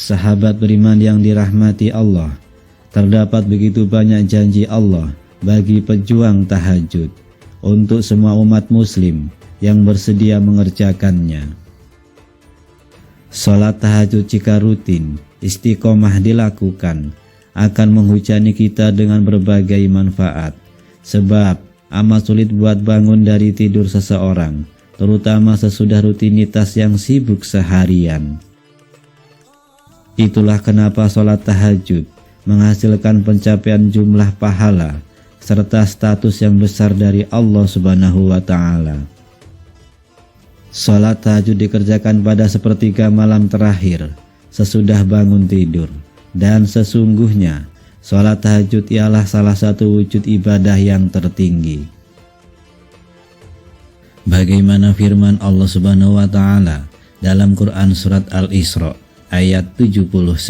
Sahabat beriman yang dirahmati Allah, terdapat begitu banyak janji Allah bagi pejuang tahajud untuk semua umat muslim yang bersedia mengerjakannya. Salat tahajud jika rutin, istiqomah dilakukan, akan menghujani kita dengan berbagai manfaat. Sebab amat sulit buat bangun dari tidur seseorang, terutama sesudah rutinitas yang sibuk seharian. Itulah kenapa sholat tahajud menghasilkan pencapaian jumlah pahala serta status yang besar dari Allah Subhanahu wa Ta'ala. Sholat tahajud dikerjakan pada sepertiga malam terakhir sesudah bangun tidur, dan sesungguhnya sholat tahajud ialah salah satu wujud ibadah yang tertinggi. Bagaimana firman Allah Subhanahu wa Ta'ala dalam Quran surat Al-Isra ayat 79.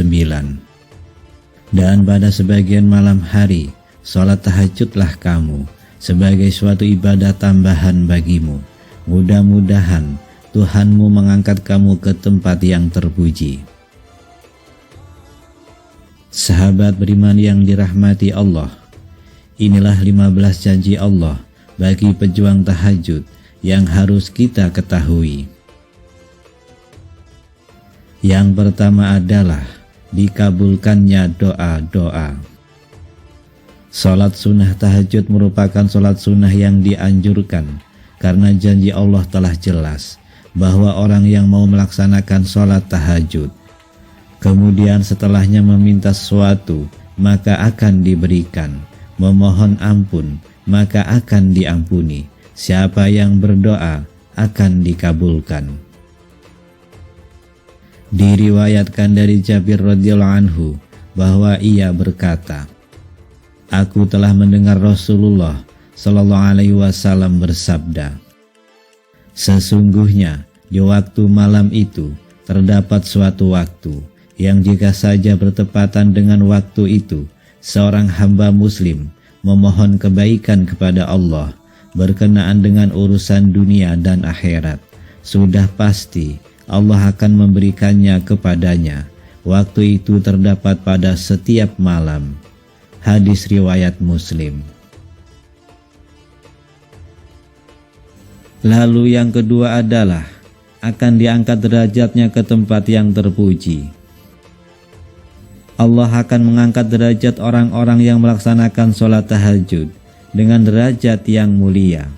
Dan pada sebagian malam hari sholat tahajudlah kamu sebagai suatu ibadah tambahan bagimu. Mudah-mudahan Tuhanmu mengangkat kamu ke tempat yang terpuji. Sahabat beriman yang dirahmati Allah, inilah 15 janji Allah bagi pejuang tahajud yang harus kita ketahui. Yang pertama adalah dikabulkannya doa-doa. Salat sunnah tahajud merupakan salat sunnah yang dianjurkan karena janji Allah telah jelas bahwa orang yang mau melaksanakan salat tahajud kemudian setelahnya meminta sesuatu maka akan diberikan, memohon ampun maka akan diampuni, siapa yang berdoa akan dikabulkan. Diriwayatkan dari Jabir radhiyallahu anhu bahwa ia berkata, aku telah mendengar Rasulullah sallallahu alaihi wasallam bersabda, sesungguhnya di waktu malam itu terdapat suatu waktu yang jika saja bertepatan dengan waktu itu seorang hamba muslim memohon kebaikan kepada Allah berkenaan dengan urusan dunia dan akhirat, sudah pasti Allah akan memberikannya kepadanya. Waktu itu terdapat pada setiap malam. Hadis riwayat Muslim. Lalu yang kedua adalah akan diangkat derajatnya ke tempat yang terpuji. Allah akan mengangkat derajat orang-orang yang melaksanakan sholat tahajud dengan derajat yang mulia.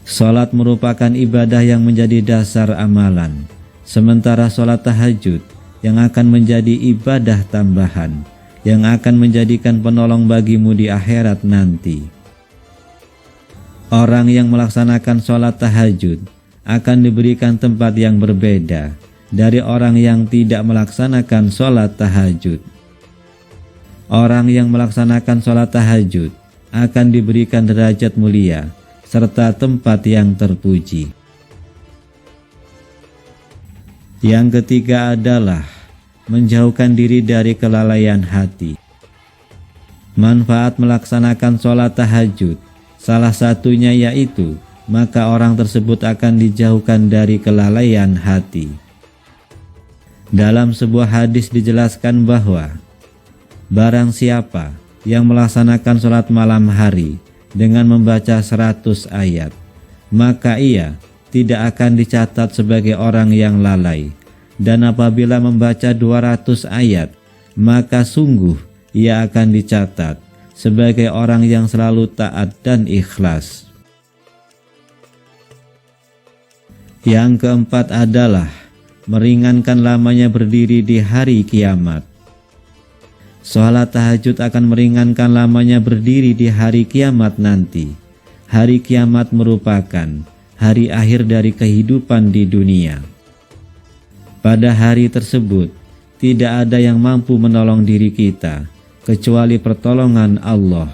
Sholat merupakan ibadah yang menjadi dasar amalan, sementara sholat tahajud yang akan menjadi ibadah tambahan yang akan menjadikan penolong bagimu di akhirat nanti. Orang yang melaksanakan sholat tahajud akan diberikan tempat yang berbeda dari orang yang tidak melaksanakan sholat tahajud. Orang yang melaksanakan sholat tahajud akan diberikan derajat mulia serta tempat yang terpuji. Yang ketiga adalah menjauhkan diri dari kelalaian hati. Manfaat melaksanakan sholat tahajud salah satunya yaitu maka orang tersebut akan dijauhkan dari kelalaian hati. Dalam sebuah hadis dijelaskan bahwa barang siapa yang melaksanakan sholat malam hari dengan membaca 100 ayat, maka ia tidak akan dicatat sebagai orang yang lalai. Dan apabila membaca 200 ayat, maka sungguh ia akan dicatat sebagai orang yang selalu taat dan ikhlas. Yang keempat adalah meringankan lamanya berdiri di hari kiamat. Sholat tahajud akan meringankan lamanya berdiri di hari kiamat nanti. Hari kiamat merupakan hari akhir dari kehidupan di dunia. Pada hari tersebut, tidak ada yang mampu menolong diri kita, kecuali pertolongan Allah,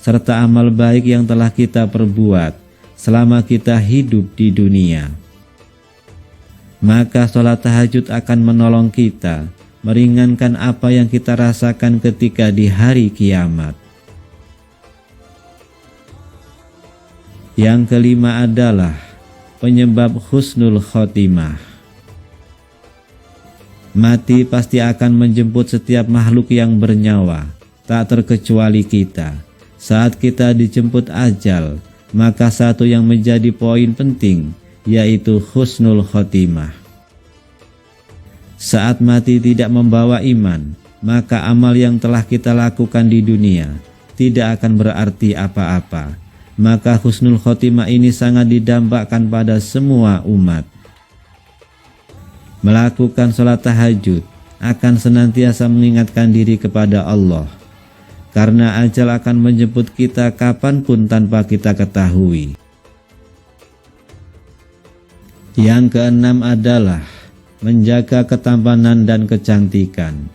serta amal baik yang telah kita perbuat selama kita hidup di dunia. Maka sholat tahajud akan menolong kita, meringankan apa yang kita rasakan ketika di hari kiamat. Yang kelima adalah penyebab husnul khotimah. Mati pasti akan menjemput setiap makhluk yang bernyawa, tak terkecuali kita. Saat kita dijemput ajal, maka satu yang menjadi poin penting yaitu husnul khotimah. Saat mati tidak membawa iman, maka amal yang telah kita lakukan di dunia tidak akan berarti apa-apa. Maka husnul khotimah ini sangat didambakan pada semua umat. Melakukan sholat tahajud akan senantiasa mengingatkan diri kepada Allah, karena ajal akan menjemput kita kapanpun tanpa kita ketahui. Yang keenam adalah menjaga ketampanan dan kecantikan.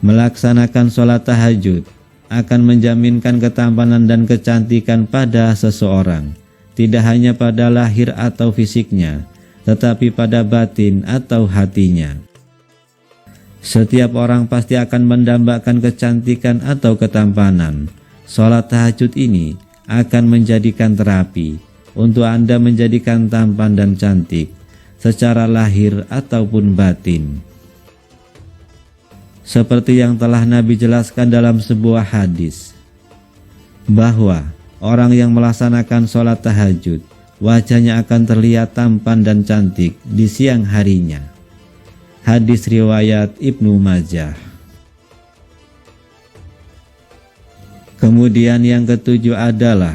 Melaksanakan sholat tahajud akan menjaminkan ketampanan dan kecantikan pada seseorang, tidak hanya pada lahir atau fisiknya, tetapi pada batin atau hatinya. Setiap orang pasti akan mendambakan kecantikan atau ketampanan. Sholat tahajud ini akan menjadikan terapi untuk Anda menjadikan tampan dan cantik secara lahir ataupun batin. Seperti yang telah Nabi jelaskan dalam sebuah hadis, bahwa orang yang melaksanakan sholat tahajud, wajahnya akan terlihat tampan dan cantik di siang harinya. Hadis riwayat Ibnu Majah. Kemudian yang ketujuh adalah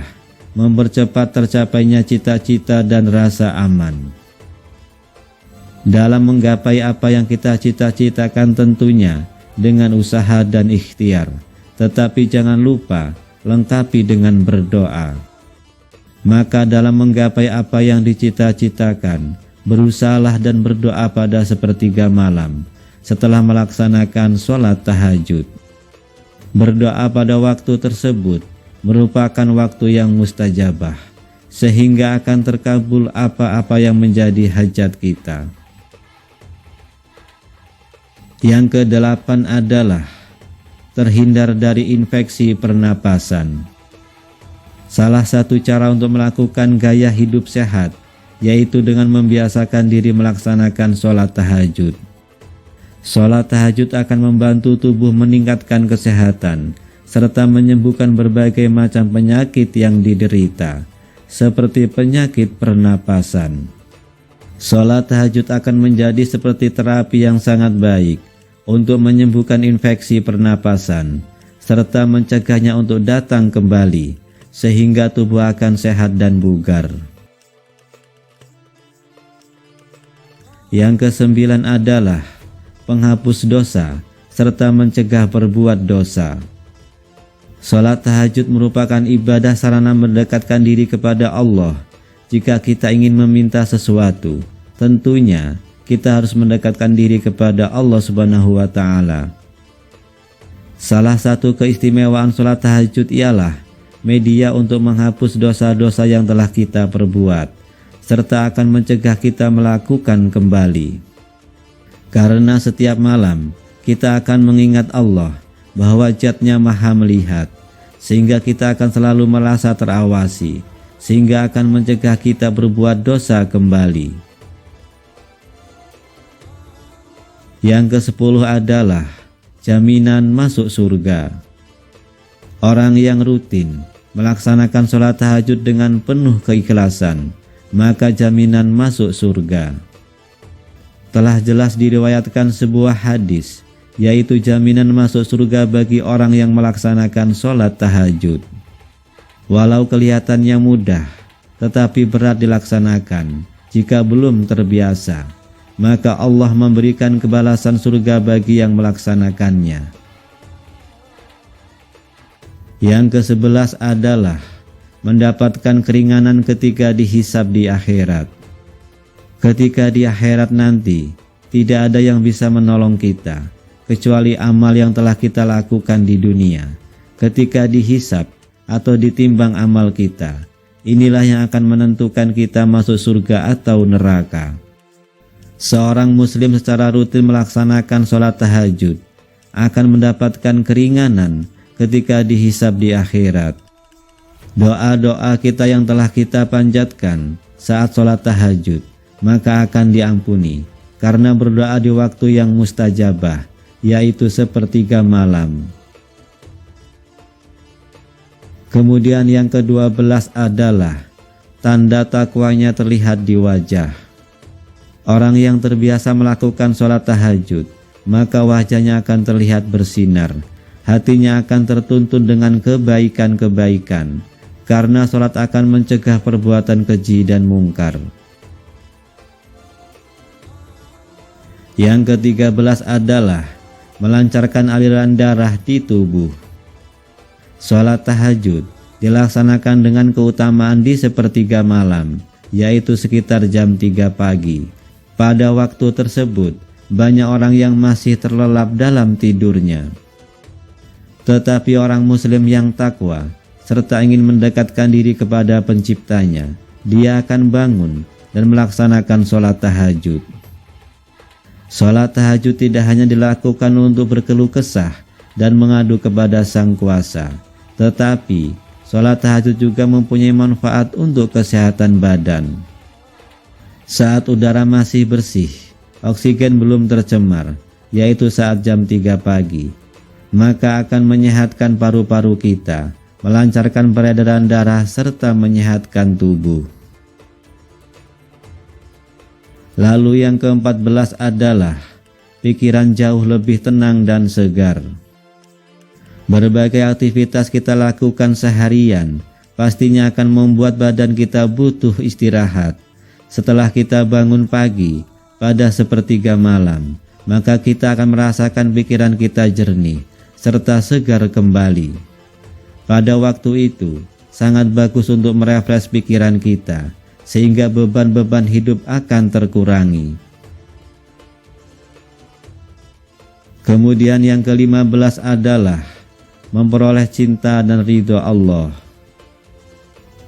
mempercepat tercapainya cita-cita dan rasa aman. Dalam menggapai apa yang kita cita-citakan tentunya dengan usaha dan ikhtiar, tetapi jangan lupa lengkapi dengan berdoa. Maka dalam menggapai apa yang dicita-citakan, berusahalah dan berdoa pada sepertiga malam setelah melaksanakan sholat tahajud. Berdoa pada waktu tersebut merupakan waktu yang mustajabah, sehingga akan terkabul apa-apa yang menjadi hajat kita. Yang kedelapan adalah terhindar dari infeksi pernapasan. Salah satu cara untuk melakukan gaya hidup sehat yaitu dengan membiasakan diri melaksanakan sholat tahajud. Sholat tahajud akan membantu tubuh meningkatkan kesehatan serta menyembuhkan berbagai macam penyakit yang diderita, seperti penyakit pernapasan. Sholat tahajud akan menjadi seperti terapi yang sangat baik untuk menyembuhkan infeksi pernapasan serta mencegahnya untuk datang kembali, sehingga tubuh akan sehat dan bugar. Yang kesembilan adalah penghapus dosa serta mencegah berbuat dosa. Sholat tahajud merupakan ibadah sarana mendekatkan diri kepada Allah. Jika kita ingin meminta sesuatu, tentunya kita harus mendekatkan diri kepada Allah Subhanahu wa Ta'ala. Salah satu keistimewaan sholat tahajud ialah media untuk menghapus dosa-dosa yang telah kita perbuat, serta akan mencegah kita melakukan kembali. Karena setiap malam kita akan mengingat Allah bahwa Zat-Nya Maha melihat, sehingga kita akan selalu merasa terawasi, sehingga akan mencegah kita berbuat dosa kembali. Yang ke-10 adalah jaminan masuk surga. Orang yang rutin melaksanakan sholat tahajud dengan penuh keikhlasan, maka jaminan masuk surga. Telah jelas diriwayatkan sebuah hadis, yaitu jaminan masuk surga bagi orang yang melaksanakan sholat tahajud. Walau kelihatannya mudah, tetapi berat dilaksanakan jika belum terbiasa, maka Allah memberikan kebalasan surga bagi yang melaksanakannya. Yang ke-11 adalah mendapatkan keringanan ketika dihisab di akhirat. Ketika di akhirat nanti, tidak ada yang bisa menolong kita kecuali amal yang telah kita lakukan di dunia. Ketika dihisab atau ditimbang amal kita, inilah yang akan menentukan kita masuk surga atau neraka. Seorang muslim secara rutin melaksanakan sholat tahajud akan mendapatkan keringanan ketika dihisab di akhirat. Doa-doa kita yang telah kita panjatkan saat sholat tahajud maka akan diampuni, karena berdoa di waktu yang mustajabah, yaitu sepertiga malam. Kemudian yang ke-12 adalah tanda takwanya terlihat di wajah. Orang yang terbiasa melakukan sholat tahajud, maka wajahnya akan terlihat bersinar, hatinya akan tertuntun dengan kebaikan-kebaikan, karena sholat akan mencegah perbuatan keji dan mungkar. Yang ke-13 adalah melancarkan aliran darah di tubuh. Sholat tahajud dilaksanakan dengan keutamaan di sepertiga malam, yaitu sekitar jam 3 pagi. Pada waktu tersebut, banyak orang yang masih terlelap dalam tidurnya. Tetapi orang muslim yang takwa, serta ingin mendekatkan diri kepada penciptanya, dia akan bangun dan melaksanakan sholat tahajud. Sholat tahajud tidak hanya dilakukan untuk berkeluh kesah dan mengadu kepada Sang Kuasa, tetapi sholat tahajud juga mempunyai manfaat untuk kesehatan badan. Saat udara masih bersih, oksigen belum tercemar, yaitu saat jam 3 pagi, maka akan menyehatkan paru-paru kita, melancarkan peredaran darah, serta menyehatkan tubuh. Lalu yang ke-14 adalah pikiran jauh lebih tenang dan segar. Berbagai aktivitas kita lakukan seharian pastinya akan membuat badan kita butuh istirahat. Setelah kita bangun pagi pada sepertiga malam, maka kita akan merasakan pikiran kita jernih serta segar kembali. Pada waktu itu sangat bagus untuk merefresh pikiran kita, sehingga beban-beban hidup akan terkurangi. Kemudian yang ke-15 adalah memperoleh cinta dan ridho Allah.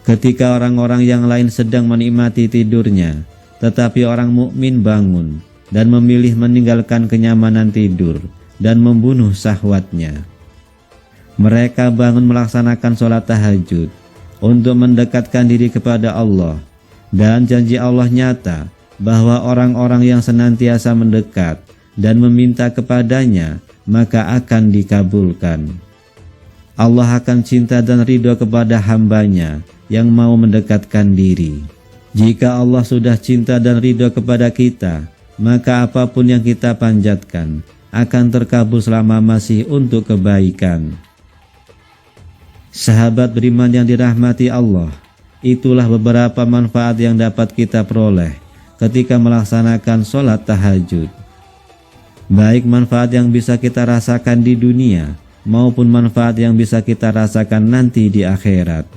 Ketika orang-orang yang lain sedang menikmati tidurnya, tetapi orang mukmin bangun dan memilih meninggalkan kenyamanan tidur dan membunuh syahwatnya. Mereka bangun melaksanakan sholat tahajud untuk mendekatkan diri kepada Allah, dan janji Allah nyata bahwa orang-orang yang senantiasa mendekat dan meminta kepadanya maka akan dikabulkan. Allah akan cinta dan ridho kepada hambanya yang mau mendekatkan diri. Jika Allah sudah cinta dan ridho kepada kita, maka apapun yang kita panjatkan akan terkabul selama masih untuk kebaikan. Sahabat beriman yang dirahmati Allah, itulah beberapa manfaat yang dapat kita peroleh ketika melaksanakan sholat tahajud. Baik manfaat yang bisa kita rasakan di dunia maupun manfaat yang bisa kita rasakan nanti di akhirat.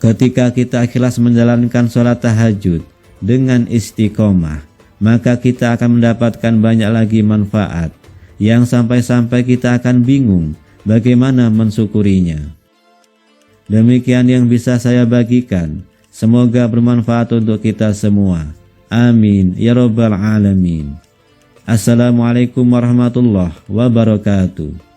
Ketika kita ikhlas menjalankan sholat tahajud dengan istiqomah, maka kita akan mendapatkan banyak lagi manfaat yang sampai-sampai kita akan bingung bagaimana mensyukurinya. Demikian yang bisa saya bagikan. Semoga bermanfaat untuk kita semua. Amin ya rabbal alamin. Assalamualaikum warahmatullahi wabarakatuh.